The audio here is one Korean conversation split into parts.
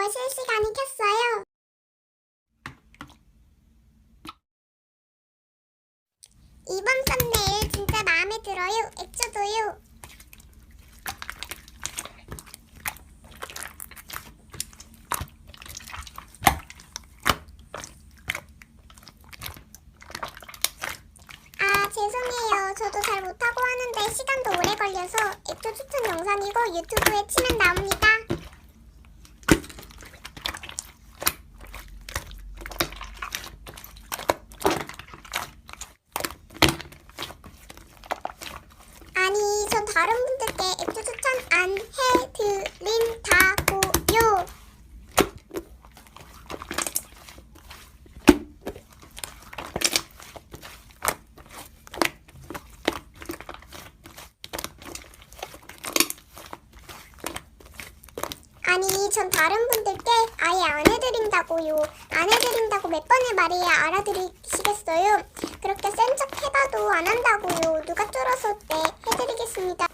실시간이 켰어요. 이번 썸네일 진짜 마음에 들어요. 액조도요. 아, 죄송해요. 저도 잘 못하고 하는데 시간도 오래 걸려서 액조 추천 영상이고 유튜브에 치면 나옵니다. 아니, 전 다른 분들께 액조 추천 안 해드린다고요. 아니, 전 다른 분들께 아예 안 해드린다고요. 안 해드린다고 몇 번을 말해야 알아들으시겠어요? 그렇게 센 척 해봐도 안 한다고요. 누가 쫄아서 네, 해드리겠습니다.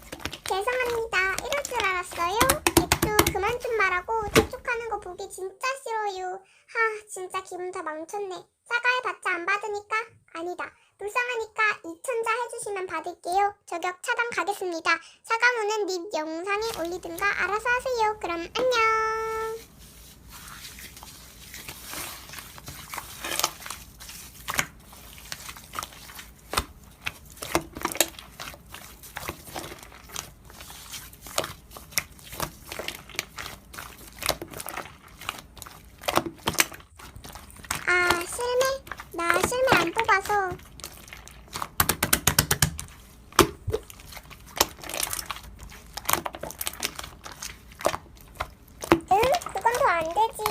죄송합니다. 이럴 줄 알았어요? 액조 그만 좀 말하고 재촉하는 거 보기 진짜 싫어요. 하, 진짜 기분 다 망쳤네. 사과해봤자 안 받으니까? 아니다. 불쌍하니까 2천자 해주시면 받을게요. 저격 차단 가겠습니다. 사과문은 립 영상에 올리든가 알아서 하세요. 그럼 안녕. 아, 실매? 나 실매 안 뽑아서. 응? 그건 더 안 되지.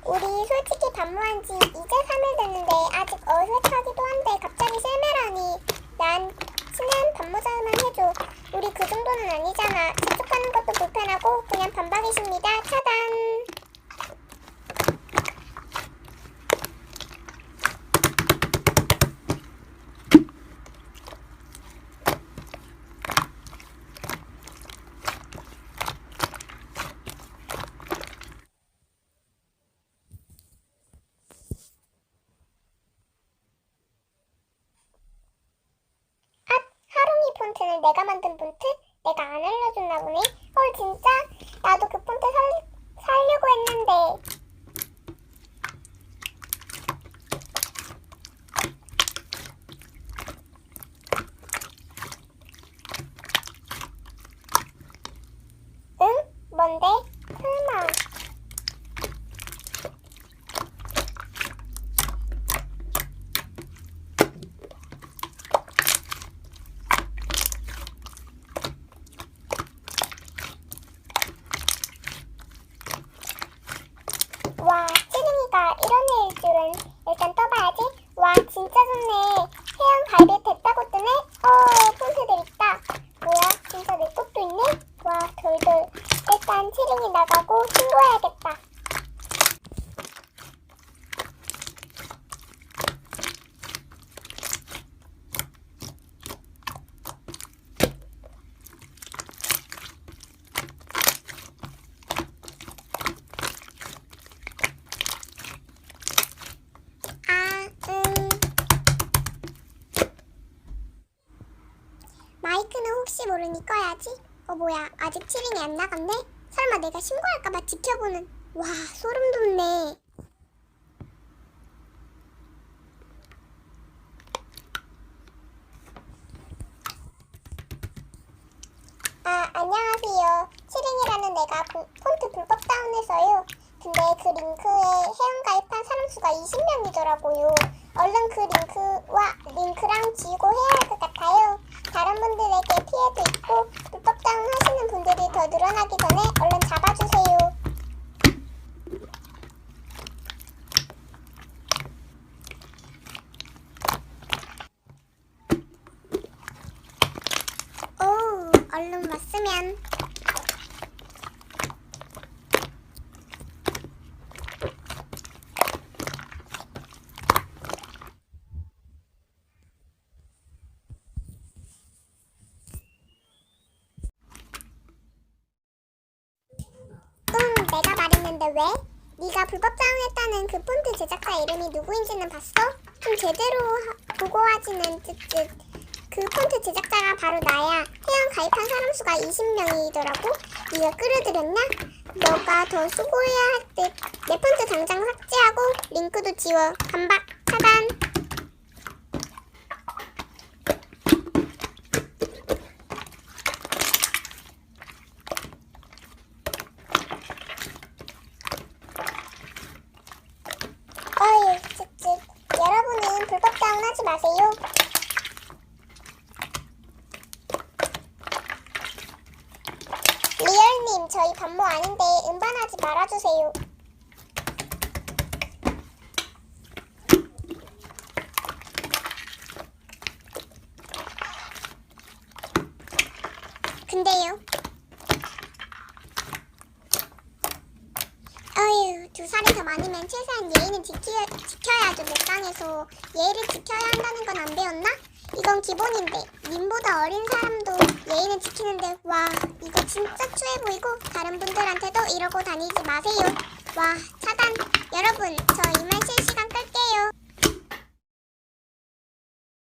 우리 솔직히 반모한 지 이제 3일 됐는데 아직 어색하기도 한데 갑자기 실매라니. 난 친한 반모자만 해줘. 우리 그 정도는 아니잖아. 재촉하는 것도 불편하고 그냥 반박이십니다. 차단. 하롱이 폰트는 내가 만든 폰트? 내가 안 알려줬나 보네? 헐, 진짜? 나도 그 폰트 살려고 했는데. 응? 뭔데? 설마. 와, 찌릉이가 이런 애일 줄은. 일단 떠봐야지. 와, 진짜 좋네. 해양 갈비 됐다고 뜨네? 폰트들 있다. 뭐야, 진짜 내 것도 있네? 와, 돌돌. 일단 찌릉이 나가고 신고해야겠다. 마이크는 혹시 모르니 꺼야지. 뭐야, 아직 치링이 안 나갔네? 설마 내가 신고할까봐 지켜보는. 와, 소름 돋네. 아, 안녕하세요. 치링이라는 애가 폰트 불법 다운해서요. 근데 그 링크에 회원가입한 사람 수가 20명이더라고요. 얼른 그 링크랑 지우고 해야 할 것 같아요. 다른 분들에게 피해도 있고 불법 다운 하시는 분들이 더 늘어나기 전에 얼른 잡아주세요. 얼른 왔으면. 내가 말했는데 왜? 네가 불법 다운했다는 그 폰트 제작자 이름이 누구인지는 봤어? 좀 제대로 보고 하지는 쯧쯧. 그 폰트 제작자가 바로 나야. 회원 가입한 사람 수가 20명이더라고. 네가 끌어들였냐? 너가 더 수고해야 할 듯. 내 폰트 당장 삭제하고 링크도 지워. 반박 차단. 어휴, 쯧쯧. 여러분은 불법 다운하지 마세요. 리얼님, 저희 반모 아닌데 음반하지 말아주세요. 근데요. 어휴, 2살이 더 많으면 최소한 예의는 지켜야죠. 내 땅에서 예의를 지켜야 한다는 건 안 배웠나? 이건 기본인데 님보다 어린 사람도 예의는 지키는데 와, 이거 진짜 추해 보이고 다른 분들한테도 이러고 다니지 마세요. 와, 차단. 여러분, 저 이만 실시간 끌게요.